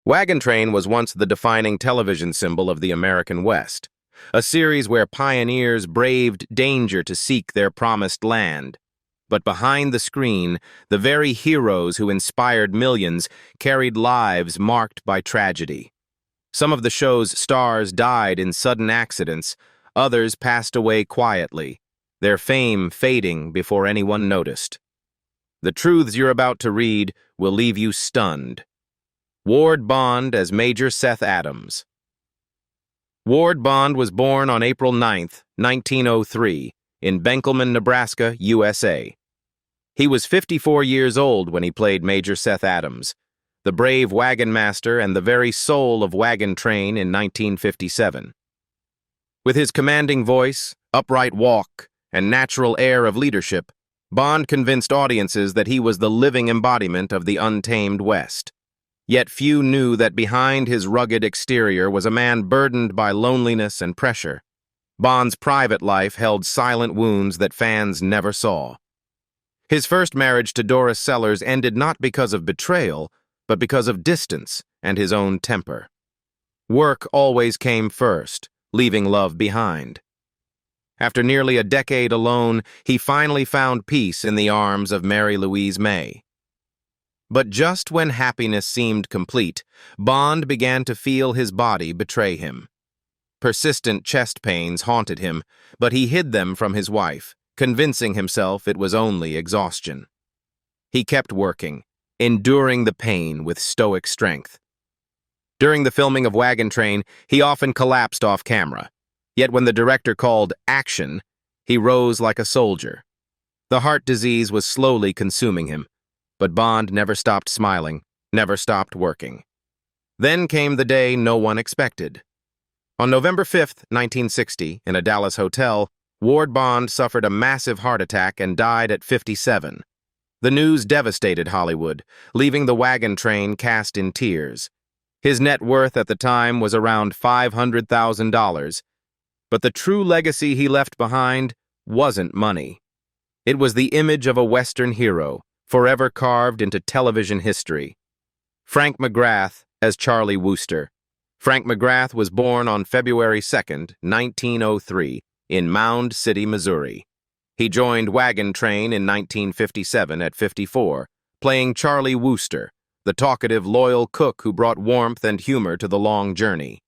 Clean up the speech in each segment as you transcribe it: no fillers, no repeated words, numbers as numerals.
Wagon Train was once the defining television symbol of the American West, a series where pioneers braved danger to seek their promised land. But behind the screen, the very heroes who inspired millions carried lives marked by tragedy. Some of the show's stars died in sudden accidents, others passed away quietly, their fame fading before anyone noticed. The truths you're about to read will leave you stunned. Ward Bond as Major Seth Adams. Ward Bond was born on April 9, 1903, in Benkelman, Nebraska, USA. He was 54 years old when he played Major Seth Adams, the brave wagon master and the very soul of Wagon Train in 1957. With his commanding voice, upright walk, and natural air of leadership, Bond convinced audiences that he was the living embodiment of the untamed West. Yet few knew that behind his rugged exterior was a man burdened by loneliness and pressure. Bond's private life held silent wounds that fans never saw. His first marriage to Doris Sellers ended not because of betrayal, but because of distance and his own temper. Work always came first, leaving love behind. After nearly a decade alone, he finally found peace in the arms of Mary Louise May. But just when happiness seemed complete, Bond began to feel his body betray him. Persistent chest pains haunted him, but he hid them from his wife, convincing himself it was only exhaustion. He kept working, enduring the pain with stoic strength. During the filming of Wagon Train, he often collapsed off camera. Yet when the director called action, he rose like a soldier. The heart disease was slowly consuming him, but Bond never stopped smiling, never stopped working. Then came the day no one expected. On November 5, 1960, in a Dallas hotel, Ward Bond suffered a massive heart attack and died at 57. The news devastated Hollywood, leaving the Wagon Train cast in tears. His net worth at the time was around $500,000, but the true legacy he left behind wasn't money. It was the image of a Western hero, forever carved into television history. Frank McGrath as Charlie Wooster. Frank McGrath was born on February 2, 1903, in Mound City, Missouri. He joined Wagon Train in 1957 at 54, playing Charlie Wooster, the talkative, loyal cook who brought warmth and humor to the long journey.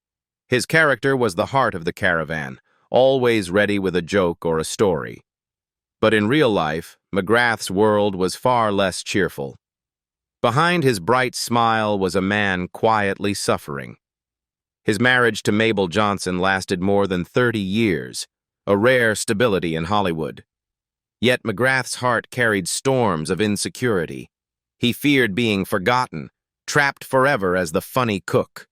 His character was the heart of the caravan, always ready with a joke or a story. But in real life, McGrath's world was far less cheerful. Behind his bright smile was a man quietly suffering. His marriage to Mabel Johnson lasted more than 30 years, a rare stability in Hollywood. Yet McGrath's heart carried storms of insecurity. He feared being forgotten, trapped forever as the funny cook.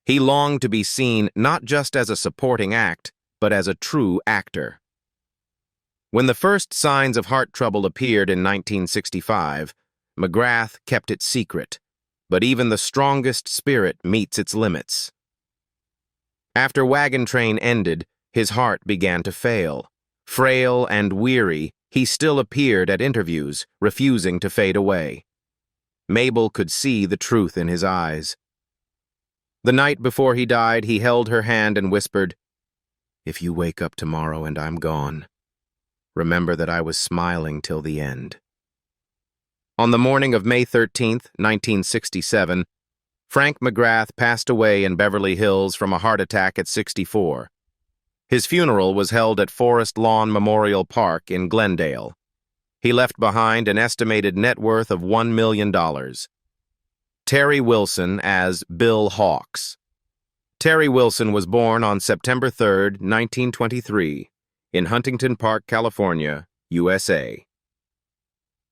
He longed to be seen not just as a supporting act, but as a true actor. When the first signs of heart trouble appeared in 1965, McGrath kept it secret, but even the strongest spirit meets its limits. After Wagon Train ended, his heart began to fail. Frail and weary, he still appeared at interviews, refusing to fade away. Mabel could see the truth in his eyes. The night before he died, he held her hand and whispered, "If you wake up tomorrow and I'm gone, remember that I was smiling till the end." On the morning of May 13, 1967, Frank McGrath passed away in Beverly Hills from a heart attack at 64. His funeral was held at Forest Lawn Memorial Park in Glendale. He left behind an estimated net worth of $1 million. Terry Wilson as Bill Hawks. Terry Wilson was born on September 3, 1923, in Huntington Park, California, USA.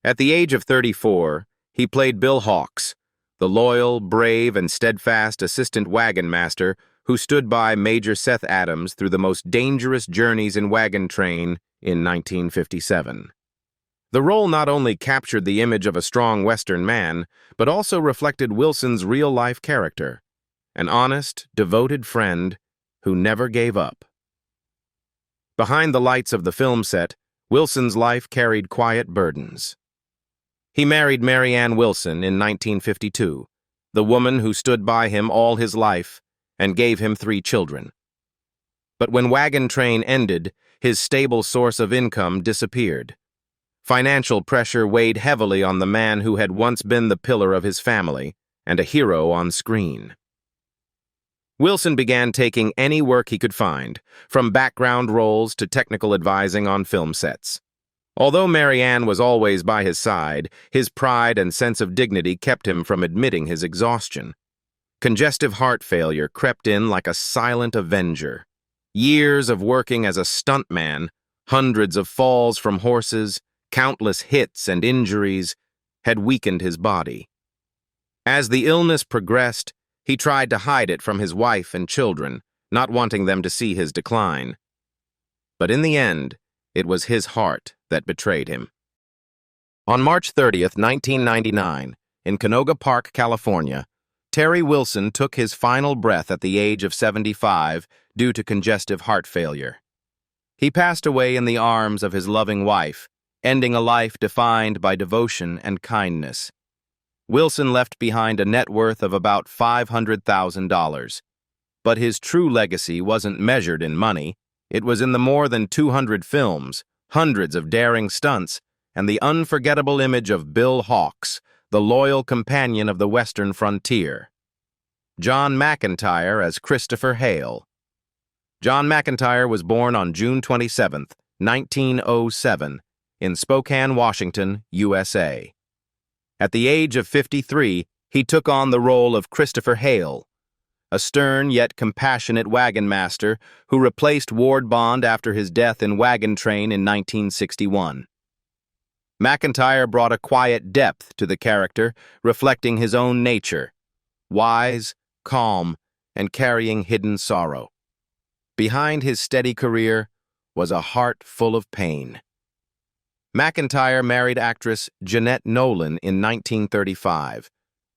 At the age of 34, he played Bill Hawks, the loyal, brave, and steadfast assistant wagon master who stood by Major Seth Adams through the most dangerous journeys in Wagon Train in 1957. The role not only captured the image of a strong Western man, but also reflected Wilson's real-life character, an honest, devoted friend who never gave up. Behind the lights of the film set, Wilson's life carried quiet burdens. He married Mary Ann Wilson in 1952, the woman who stood by him all his life and gave him 3 children. But when Wagon Train ended, his stable source of income disappeared. Financial pressure weighed heavily on the man who had once been the pillar of his family and a hero on screen. Wilson began taking any work he could find, from background roles to technical advising on film sets. Although Mary Ann was always by his side, his pride and sense of dignity kept him from admitting his exhaustion. Congestive heart failure crept in like a silent avenger. Years of working as a stuntman, hundreds of falls from horses, countless hits and injuries had weakened his body. As the illness progressed, he tried to hide it from his wife and children, not wanting them to see his decline. But in the end, it was his heart that betrayed him. On March 30th, 1999, in Canoga Park, California, Terry Wilson took his final breath at the age of 75 due to congestive heart failure. He passed away in the arms of his loving wife, ending a life defined by devotion and kindness. Wilson left behind a net worth of about $500,000. But his true legacy wasn't measured in money. It was in the more than 200 films, hundreds of daring stunts, and the unforgettable image of Bill Hawks, the loyal companion of the Western frontier. John McIntyre as Christopher Hale. John McIntyre was born on June 27, 1907, in Spokane, Washington, USA. At the age of 53, he took on the role of Christopher Hale, a stern yet compassionate wagon master who replaced Ward Bond after his death in Wagon Train in 1961. McIntyre brought a quiet depth to the character, reflecting his own nature, wise, calm, and carrying hidden sorrow. Behind his steady career was a heart full of pain. McIntyre married actress Jeanette Nolan in 1935,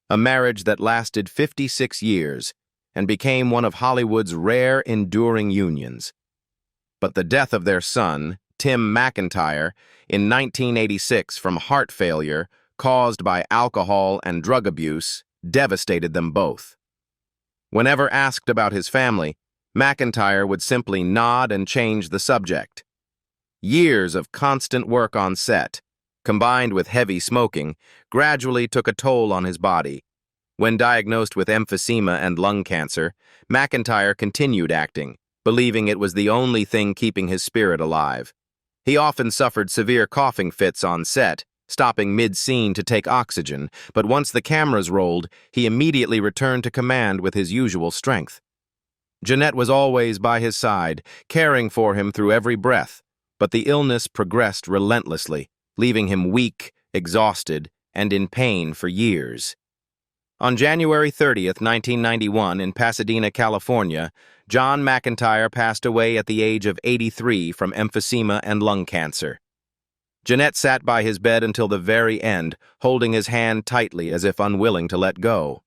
a marriage that lasted 56 years and became one of Hollywood's rare enduring unions. But the death of their son, Tim McIntyre, in 1986 from heart failure caused by alcohol and drug abuse devastated them both. Whenever asked about his family, McIntyre would simply nod and change the subject. Years of constant work on set, combined with heavy smoking, gradually took a toll on his body. When diagnosed with emphysema and lung cancer, McIntyre continued acting, believing it was the only thing keeping his spirit alive. He often suffered severe coughing fits on set, stopping mid-scene to take oxygen, but once the cameras rolled, he immediately returned to command with his usual strength. Jeanette was always by his side, caring for him through every breath, but the illness progressed relentlessly, leaving him weak, exhausted, and in pain for years. On January 30th, 1991, in Pasadena, California, John McIntyre passed away at the age of 83 from emphysema and lung cancer. Jeanette sat by his bed until the very end, holding his hand tightly as if unwilling to let go.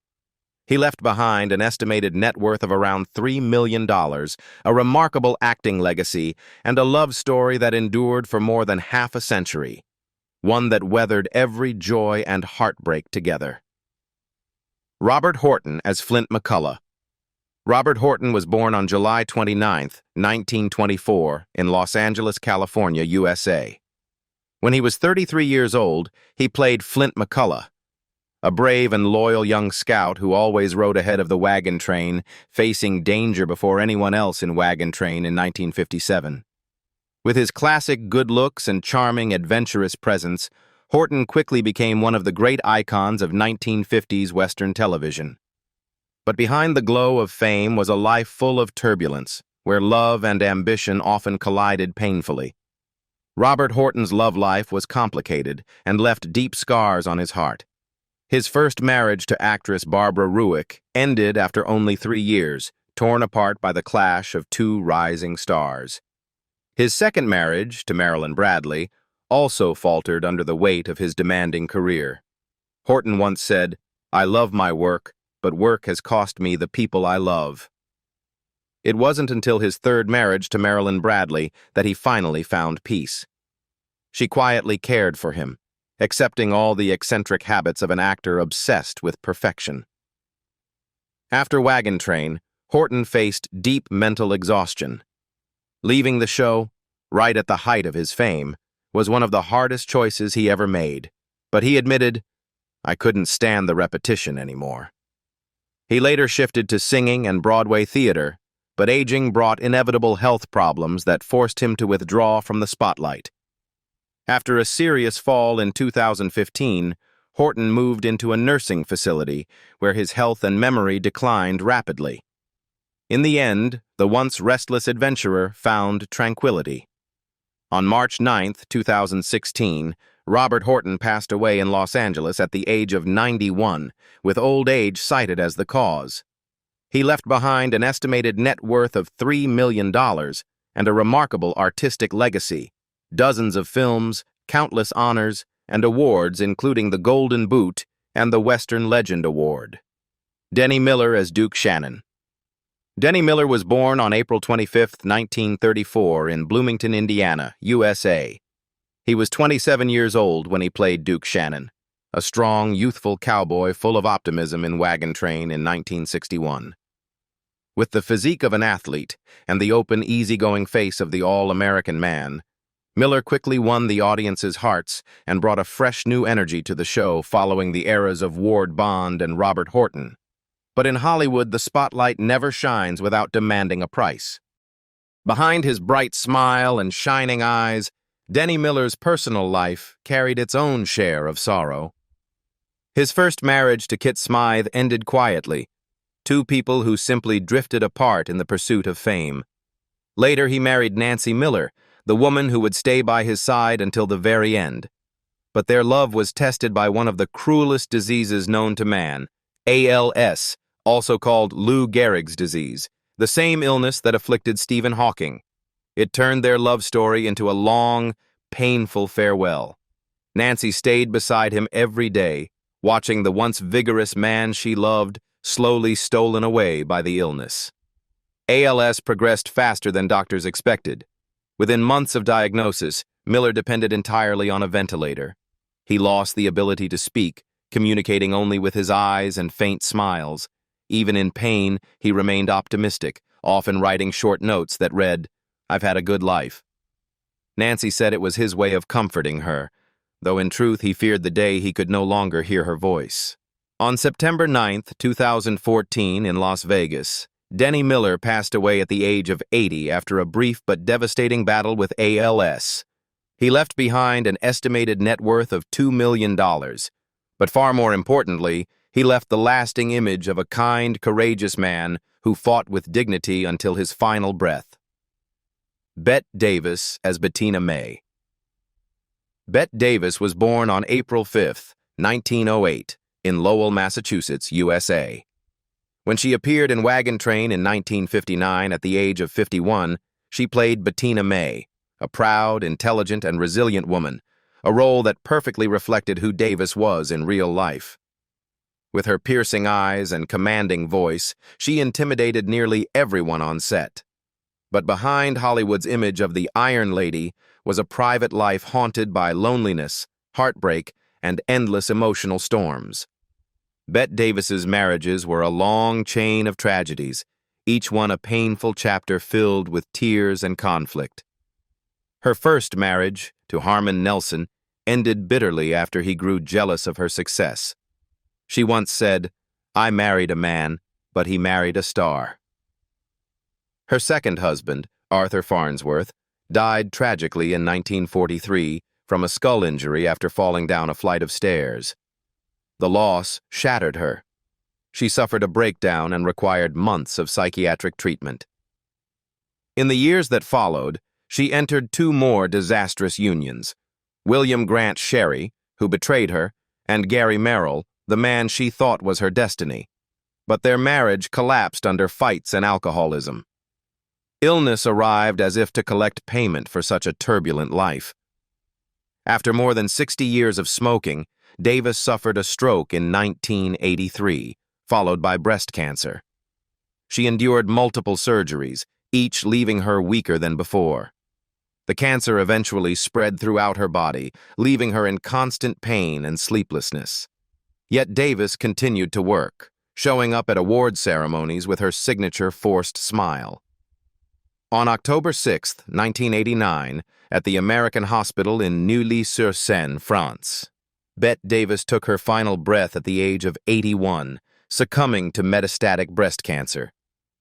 He left behind an estimated net worth of around $3 million, a remarkable acting legacy, and a love story that endured for more than half a century, one that weathered every joy and heartbreak together. Robert Horton as Flint McCullough. Robert Horton was born on July 29, 1924, in Los Angeles, California, USA. When he was 33 years old, he played Flint McCullough, a brave and loyal young scout who always rode ahead of the wagon train, facing danger before anyone else in Wagon Train in 1957. With his classic good looks and charming, adventurous presence, Horton quickly became one of the great icons of 1950s Western television. But behind the glow of fame was a life full of turbulence, where love and ambition often collided painfully. Robert Horton's love life was complicated and left deep scars on his heart. His first marriage to actress Barbara Ruick ended after only 3 years, torn apart by the clash of 2 rising stars. His second marriage, to Marilyn Bradley, also faltered under the weight of his demanding career. Horton once said, "I love my work, but work has cost me the people I love." It wasn't until his third marriage to Marilyn Bradley that he finally found peace. She quietly cared for him, accepting all the eccentric habits of an actor obsessed with perfection. After Wagon Train, Horton faced deep mental exhaustion. Leaving the show, right at the height of his fame, was one of the hardest choices he ever made, but he admitted, "I couldn't stand the repetition anymore." He later shifted to singing and Broadway theater, but aging brought inevitable health problems that forced him to withdraw from the spotlight. After a serious fall in 2015, Horton moved into a nursing facility where his health and memory declined rapidly. In the end, the once restless adventurer found tranquility. On March 9, 2016, Robert Horton passed away in Los Angeles at the age of 91, with old age cited as the cause. He left behind an estimated net worth of $3 million and a remarkable artistic legacy, dozens of films, countless honors, and awards including the Golden Boot and the Western Legend Award. Denny Miller as Duke Shannon. Denny Miller was born on April 25, 1934 in Bloomington, Indiana, USA. He was 27 years old when he played Duke Shannon, a strong, youthful cowboy full of optimism in Wagon Train in 1961. With the physique of an athlete and the open, easygoing face of the all-American man, Miller quickly won the audience's hearts and brought a fresh new energy to the show following the eras of Ward Bond and Robert Horton. But in Hollywood, the spotlight never shines without demanding a price. Behind his bright smile and shining eyes, Denny Miller's personal life carried its own share of sorrow. His first marriage to Kit Smythe ended quietly, two people who simply drifted apart in the pursuit of fame. Later, he married Nancy Miller, the woman who would stay by his side until the very end. But their love was tested by one of the cruelest diseases known to man, ALS, also called Lou Gehrig's disease, the same illness that afflicted Stephen Hawking. It turned their love story into a long, painful farewell. Nancy stayed beside him every day, watching the once vigorous man she loved slowly stolen away by the illness. ALS progressed faster than doctors expected. Within months of diagnosis, Miller depended entirely on a ventilator. He lost the ability to speak, communicating only with his eyes and faint smiles. Even in pain, he remained optimistic, often writing short notes that read, "I've had a good life." Nancy said it was his way of comforting her, though in truth he feared the day he could no longer hear her voice. On September 9, 2014, in Las Vegas, Denny Miller passed away at the age of 80 after a brief but devastating battle with ALS. He left behind an estimated net worth of $2 million, but far more importantly, he left the lasting image of a kind, courageous man who fought with dignity until his final breath. Bette Davis as Bettina May. Bette Davis was born on April 5, 1908, in Lowell, Massachusetts, USA. When she appeared in Wagon Train in 1959 at the age of 51, she played Bettina May, a proud, intelligent, and resilient woman, a role that perfectly reflected who Davis was in real life. With her piercing eyes and commanding voice, she intimidated nearly everyone on set. But behind Hollywood's image of the Iron Lady was a private life haunted by loneliness, heartbreak, and endless emotional storms. Bette Davis's marriages were a long chain of tragedies, each one a painful chapter filled with tears and conflict. Her first marriage, to Harmon Nelson, ended bitterly after he grew jealous of her success. She once said, "I married a man, but he married a star." Her second husband, Arthur Farnsworth, died tragically in 1943 from a skull injury after falling down a flight of stairs. The loss shattered her. She suffered a breakdown and required months of psychiatric treatment. In the years that followed, she entered two more disastrous unions: William Grant Sherry, who betrayed her, and Gary Merrill, the man she thought was her destiny. But their marriage collapsed under fights and alcoholism. Illness arrived as if to collect payment for such a turbulent life. After more than 60 years of smoking, Davis suffered a stroke in 1983, followed by breast cancer. She endured multiple surgeries, each leaving her weaker than before. The cancer eventually spread throughout her body, leaving her in constant pain and sleeplessness. Yet Davis continued to work, showing up at award ceremonies with her signature forced smile. On October 6, 1989, at the American Hospital in Neuilly-sur-Seine, France, Bette Davis took her final breath at the age of 81, succumbing to metastatic breast cancer.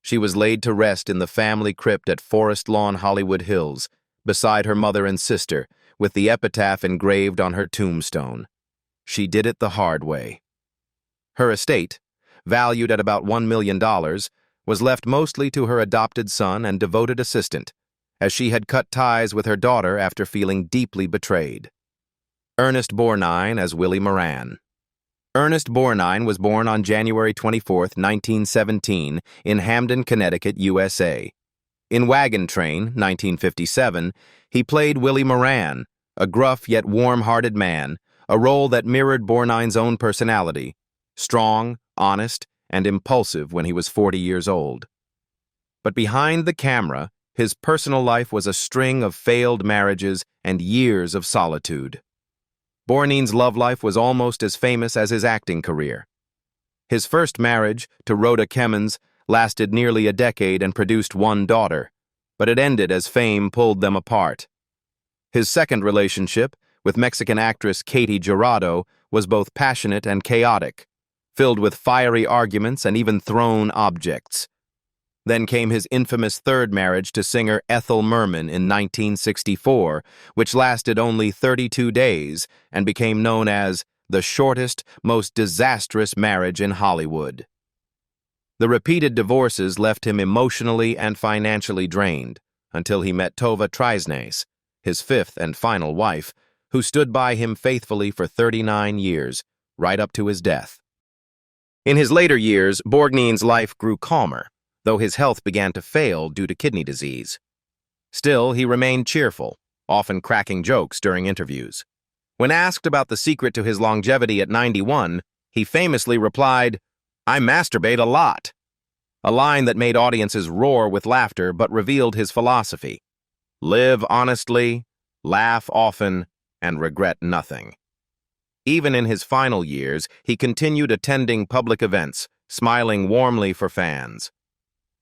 She was laid to rest in the family crypt at Forest Lawn, Hollywood Hills, beside her mother and sister, with the epitaph engraved on her tombstone. She did it the hard way. Her estate, valued at about $1 million, was left mostly to her adopted son and devoted assistant, as she had cut ties with her daughter after feeling deeply betrayed. Ernest Borgnine as Willie Moran. Ernest Borgnine was born on January 24, 1917, in Hamden, Connecticut, USA. In Wagon Train, 1957, he played Willie Moran, a gruff yet warm-hearted man, a role that mirrored Borgnine's own personality, strong, honest, and impulsive when he was 40 years old. But behind the camera, his personal life was a string of failed marriages and years of solitude. Borgnine's love life was almost as famous as his acting career. His first marriage, to Rhoda Kemmons, lasted nearly a decade and produced one daughter, but it ended as fame pulled them apart. His second relationship, with Mexican actress Katy Jurado, was both passionate and chaotic, filled with fiery arguments and even thrown objects. Then came his infamous third marriage to singer Ethel Merman in 1964, which lasted only 32 days and became known as the shortest, most disastrous marriage in Hollywood. The repeated divorces left him emotionally and financially drained until he met Tova Trisnes, his fifth and final wife, who stood by him faithfully for 39 years, right up to his death. In his later years, Borgnine's life grew calmer, though his health began to fail due to kidney disease. Still, he remained cheerful, often cracking jokes during interviews. When asked about the secret to his longevity at 91, he famously replied, "I masturbate a lot," a line that made audiences roar with laughter but revealed his philosophy: live honestly, laugh often, and regret nothing. Even in his final years, he continued attending public events, smiling warmly for fans.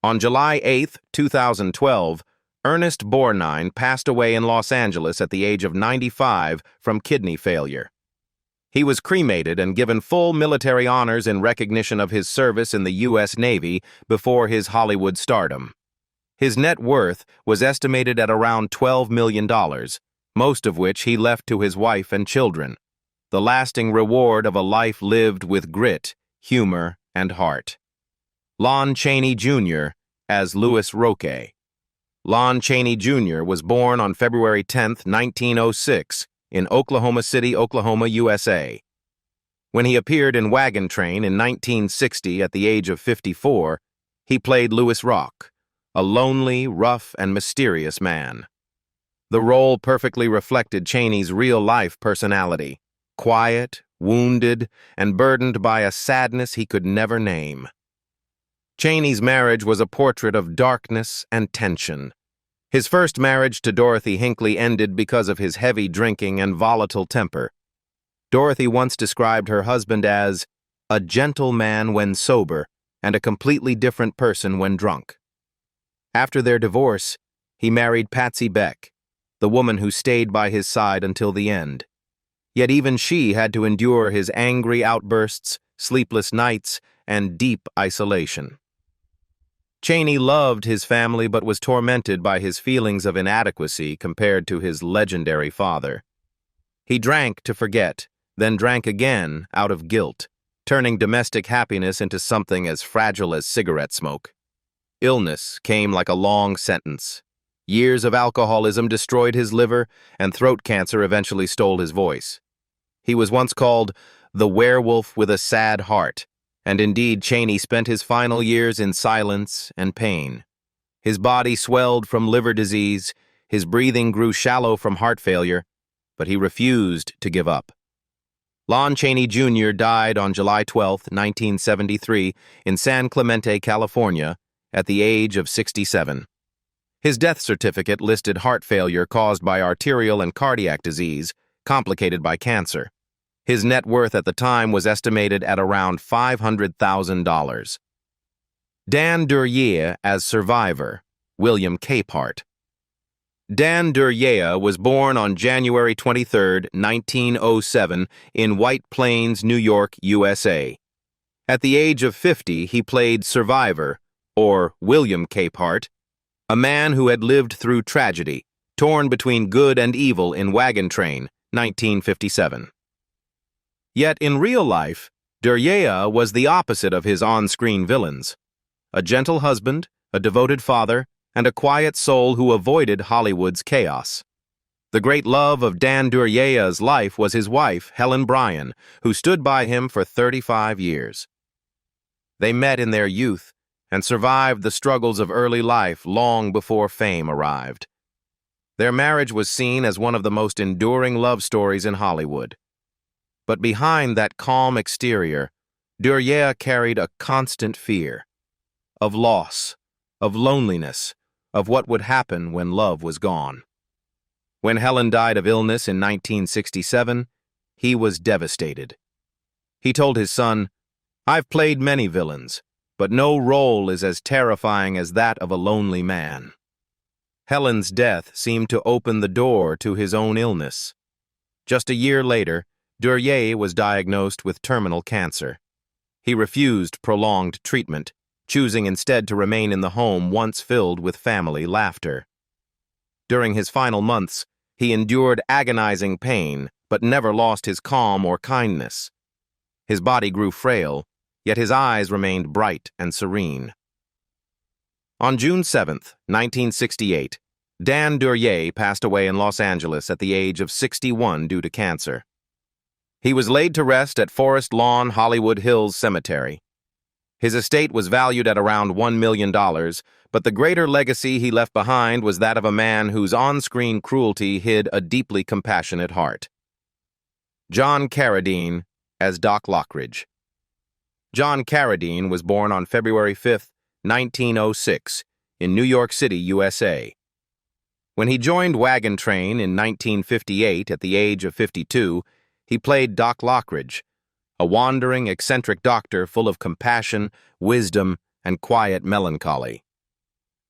On July 8, 2012, Ernest Borgnine passed away in Los Angeles at the age of 95 from kidney failure. He was cremated and given full military honors in recognition of his service in the U.S. Navy before his Hollywood stardom. His net worth was estimated at around $12 million, most of which he left to his wife and children, the lasting reward of a life lived with grit, humor, and heart. Lon Cheney Jr. as Louis Roque. Lon Cheney Jr. was born on February 10, 1906, in Oklahoma City, Oklahoma, USA. When he appeared in Wagon Train in 1960 at the age of 54, he played Louis Roque, a lonely, rough, and mysterious man. The role perfectly reflected Cheney's real-life personality, quiet, wounded, and burdened by a sadness he could never name. Cheney's marriage was a portrait of darkness and tension. His first marriage to Dorothy Hinckley ended because of his heavy drinking and volatile temper. Dorothy once described her husband as a gentle man when sober and a completely different person when drunk. After their divorce, he married Patsy Beck, the woman who stayed by his side until the end. Yet even she had to endure his angry outbursts, sleepless nights, and deep isolation. Cheney loved his family but was tormented by his feelings of inadequacy compared to his legendary father. He drank to forget, then drank again out of guilt, turning domestic happiness into something as fragile as cigarette smoke. Illness came like a long sentence. Years of alcoholism destroyed his liver, and throat cancer eventually stole his voice. He was once called the werewolf with a sad heart, and indeed Cheney spent his final years in silence and pain. His body swelled from liver disease, his breathing grew shallow from heart failure, but he refused to give up. Lon Cheney Jr. died on July 12, 1973, in San Clemente, California, at the age of 67. His death certificate listed heart failure caused by arterial and cardiac disease, complicated by cancer. His net worth at the time was estimated at around $500,000. Dan Duryea as survivor, William Capehart. Dan Duryea was born on January 23, 1907, in White Plains, New York, USA. At the age of 50, he played survivor, or William Capehart, a man who had lived through tragedy, torn between good and evil in Wagon Train, 1957. Yet in real life, Duryea was the opposite of his on-screen villains. A gentle husband, a devoted father, and a quiet soul who avoided Hollywood's chaos. The great love of Dan Duryea's life was his wife, Helen Bryan, who stood by him for 35 years. They met in their youth and survived the struggles of early life long before fame arrived. Their marriage was seen as one of the most enduring love stories in Hollywood. But behind that calm exterior, Duryea carried a constant fear of loss, of loneliness, of what would happen when love was gone. When Helen died of illness in 1967, he was devastated. He told his son, "I've played many villains, but no role is as terrifying as that of a lonely man." Helen's death seemed to open the door to his own illness. Just a year later, Duryea was diagnosed with terminal cancer. He refused prolonged treatment, choosing instead to remain in the home once filled with family laughter. During his final months, he endured agonizing pain, but never lost his calm or kindness. His body grew frail, yet his eyes remained bright and serene. On June 7, 1968, Dan Duryea passed away in Los Angeles at the age of 61 due to cancer. He was laid to rest at Forest Lawn Hollywood Hills Cemetery. His estate was valued at around $1 million, but the greater legacy he left behind was that of a man whose on-screen cruelty hid a deeply compassionate heart. John Carradine as Doc Lockridge. John Carradine was born on February 5, 1906, in New York City, USA. When he joined Wagon Train in 1958 at the age of 52, he played Doc Lockridge, a wandering, eccentric doctor full of compassion, wisdom, and quiet melancholy.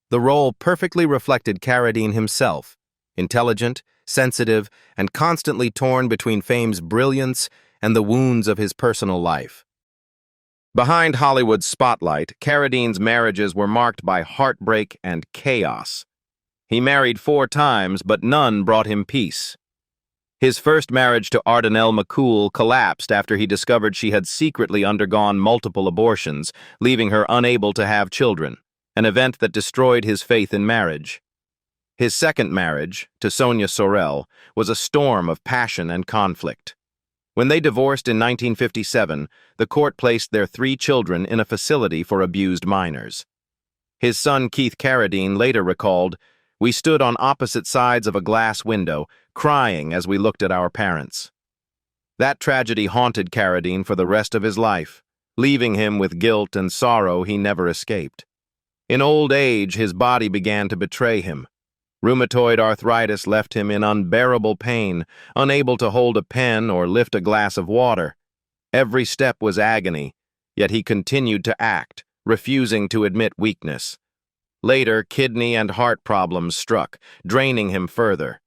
The role perfectly reflected Carradine himself, intelligent, sensitive, and constantly torn between fame's brilliance and the wounds of his personal life. Behind Hollywood's spotlight, Carradine's marriages were marked by heartbreak and chaos. He married 4 times, but none brought him peace. His first marriage to Ardennell McCool collapsed after he discovered she had secretly undergone multiple abortions, leaving her unable to have children, an event that destroyed his faith in marriage. His second marriage, to Sonia Sorrell, was a storm of passion and conflict. When they divorced in 1957, the court placed their 3 children in a facility for abused minors. His son Keith Carradine later recalled, "We stood on opposite sides of a glass window, crying as we looked at our parents." That tragedy haunted Carradine for the rest of his life, leaving him with guilt and sorrow he never escaped. In old age, his body began to betray him. Rheumatoid arthritis left him in unbearable pain, unable to hold a pen or lift a glass of water. Every step was agony, yet he continued to act, refusing to admit weakness. Later, kidney and heart problems struck, draining him further.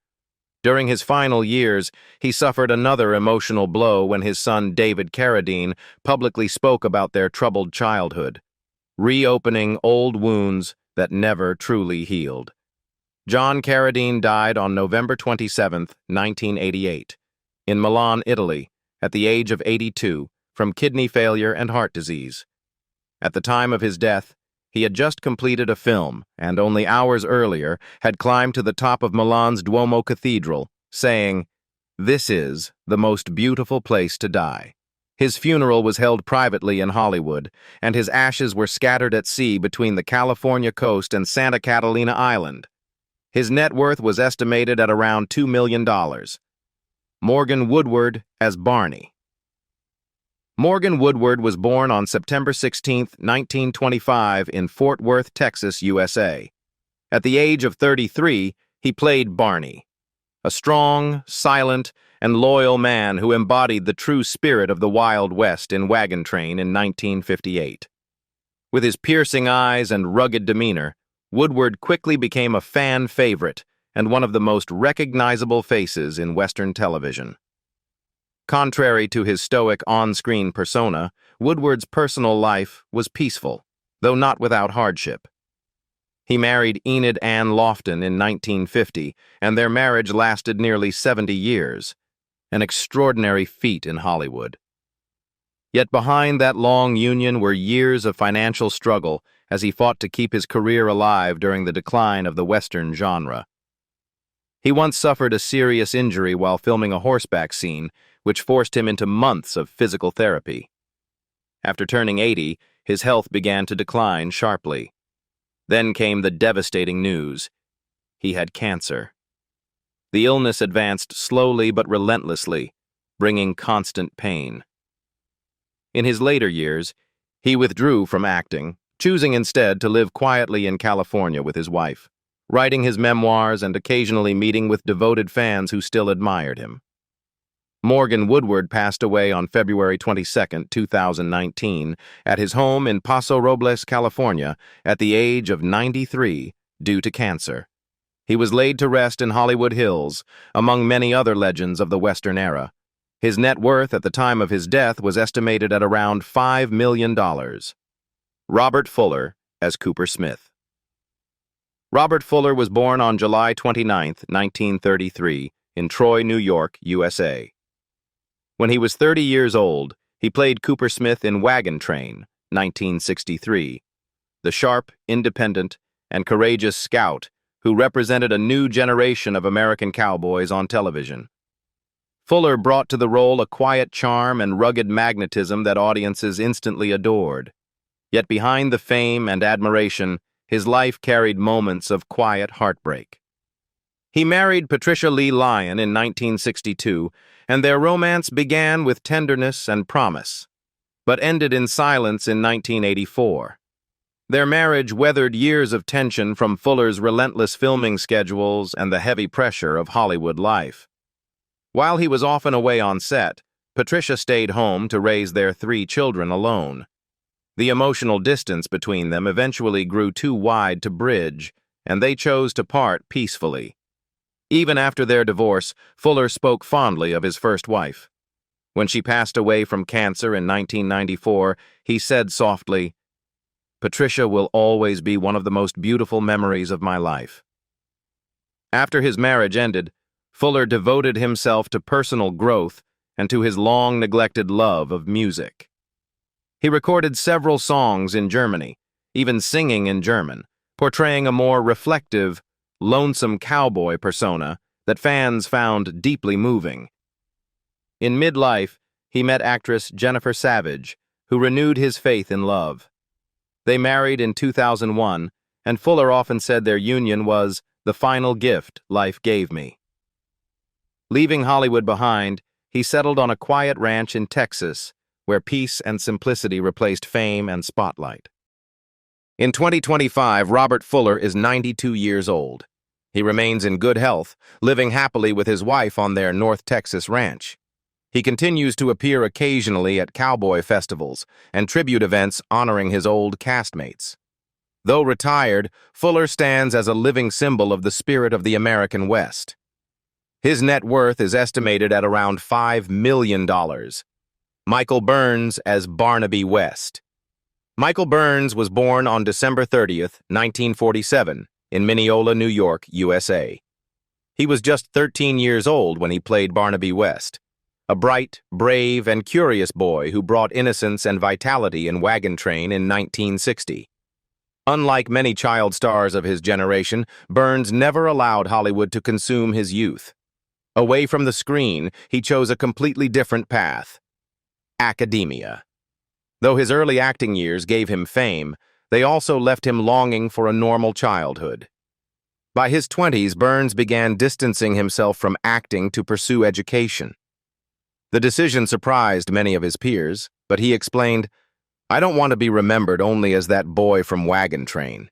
During his final years, he suffered another emotional blow when his son David Carradine publicly spoke about their troubled childhood, reopening old wounds that never truly healed. John Carradine died on November 27, 1988, in Milan, Italy, at the age of 82, from kidney failure and heart disease. At the time of his death, he had just completed a film and only hours earlier had climbed to the top of Milan's Duomo Cathedral, saying, "This is the most beautiful place to die." His funeral was held privately in Hollywood, and his ashes were scattered at sea between the California coast and Santa Catalina Island. His net worth was estimated at around $2 million. Morgan Woodward as Barney. Morgan Woodward was born on September 16, 1925, in Fort Worth, Texas, USA. At the age of 33, he played Barney. a strong, silent, and loyal man who embodied the true spirit of the Wild West in Wagon Train in 1958. With his piercing eyes and rugged demeanor, Woodward quickly became a fan favorite and one of the most recognizable faces in Western television. Contrary to his stoic on-screen persona, Woodward's personal life was peaceful, though not without hardship. He married Enid Ann Lofton in 1950, and their marriage lasted nearly 70 years, an extraordinary feat in Hollywood. Yet behind that long union were years of financial struggle as he fought to keep his career alive during the decline of the Western genre. He once suffered a serious injury while filming a horseback scene, which forced him into months of physical therapy. After turning 80, his health began to decline sharply. Then came the devastating news. He had cancer. The illness advanced slowly but relentlessly, bringing constant pain. In his later years, he withdrew from acting, choosing instead to live quietly in California with his wife, writing his memoirs and occasionally meeting with devoted fans who still admired him. Morgan Woodward passed away on February 22, 2019, at his home in Paso Robles, California, at the age of 93 due to cancer. He was laid to rest in Hollywood Hills, among many other legends of the Western era. His net worth at the time of his death was estimated at around $5 million. Robert Fuller as Cooper Smith. Robert Fuller was born on July 29, 1933, in Troy, New York, USA. When he was 30 years old, he played Cooper Smith in Wagon Train, 1963, the sharp, independent, and courageous scout who represented a new generation of American cowboys on television. Fuller brought to the role a quiet charm and rugged magnetism that audiences instantly adored. Yet behind the fame and admiration, his life carried moments of quiet heartbreak. He married Patricia Lee Lyon in 1962, and their romance began with tenderness and promise, but ended in silence in 1984. Their marriage weathered years of tension from Fuller's relentless filming schedules and the heavy pressure of Hollywood life. While he was often away on set, Patricia stayed home to raise their 3 children alone. The emotional distance between them eventually grew too wide to bridge, and they chose to part peacefully. Even after their divorce, Fuller spoke fondly of his first wife. When she passed away from cancer in 1994, he said softly, "Patricia will always be one of the most beautiful memories of my life." After his marriage ended, Fuller devoted himself to personal growth and to his long-neglected love of music. He recorded several songs in Germany, even singing in German, portraying a more reflective, lonesome cowboy persona that fans found deeply moving. In midlife, he met actress Jennifer Savage, who renewed his faith in love. They married in 2001, and Fuller often said their union was the final gift life gave me. Leaving Hollywood behind, he settled on a quiet ranch in Texas, where peace and simplicity replaced fame and spotlight. In 2025, Robert Fuller is 92 years old. He remains in good health, living happily with his wife on their North Texas ranch. He continues to appear occasionally at cowboy festivals and tribute events honoring his old castmates. Though retired, Fuller stands as a living symbol of the spirit of the American West. His net worth is estimated at around $5 million. Michael Burns as Barnaby West. Michael Burns was born on December 30th, 1947, in Mineola, New York, USA. He was just 13 years old when he played Barnaby West, a bright, brave, and curious boy who brought innocence and vitality in Wagon Train in 1960. Unlike many child stars of his generation, Burns never allowed Hollywood to consume his youth. Away from the screen, he chose a completely different path: academia. Though his early acting years gave him fame, they also left him longing for a normal childhood. By his 20s, Burns began distancing himself from acting to pursue education. The decision surprised many of his peers, but he explained, "I don't want to be remembered only as that boy from Wagon Train."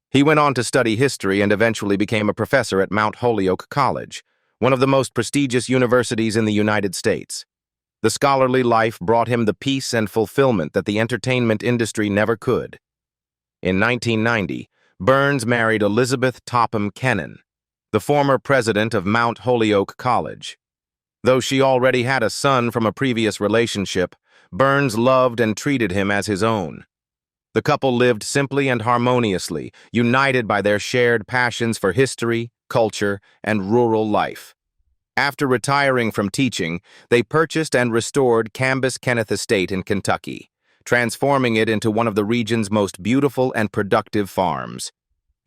He went on to study history and eventually became a professor at Mount Holyoke College, one of the most prestigious universities in the United States. The scholarly life brought him the peace and fulfillment that the entertainment industry never could. In 1990, Burns married Elizabeth Topham Kennan, the former president of Mount Holyoke College. Though she already had a son from a previous relationship, Burns loved and treated him as his own. The couple lived simply and harmoniously, united by their shared passions for history, culture, and rural life. After retiring from teaching, they purchased and restored Cambus Kenneth Estate in Kentucky, transforming it into one of the region's most beautiful and productive farms.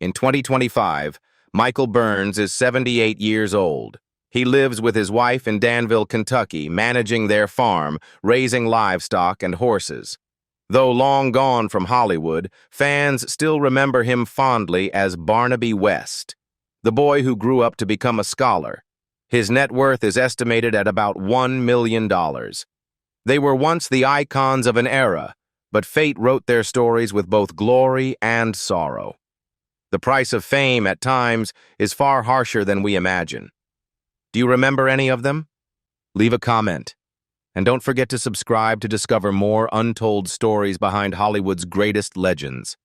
In 2025, Michael Burns is 78 years old. He lives with his wife in Danville, Kentucky, managing their farm, raising livestock and horses. Though long gone from Hollywood, fans still remember him fondly as Barnaby West, the boy who grew up to become a scholar. His net worth is estimated at about $1 million. They were once the icons of an era, but fate wrote their stories with both glory and sorrow. The price of fame, at times, is far harsher than we imagine. Do you remember any of them? Leave a comment. And don't forget to subscribe to discover more untold stories behind Hollywood's greatest legends.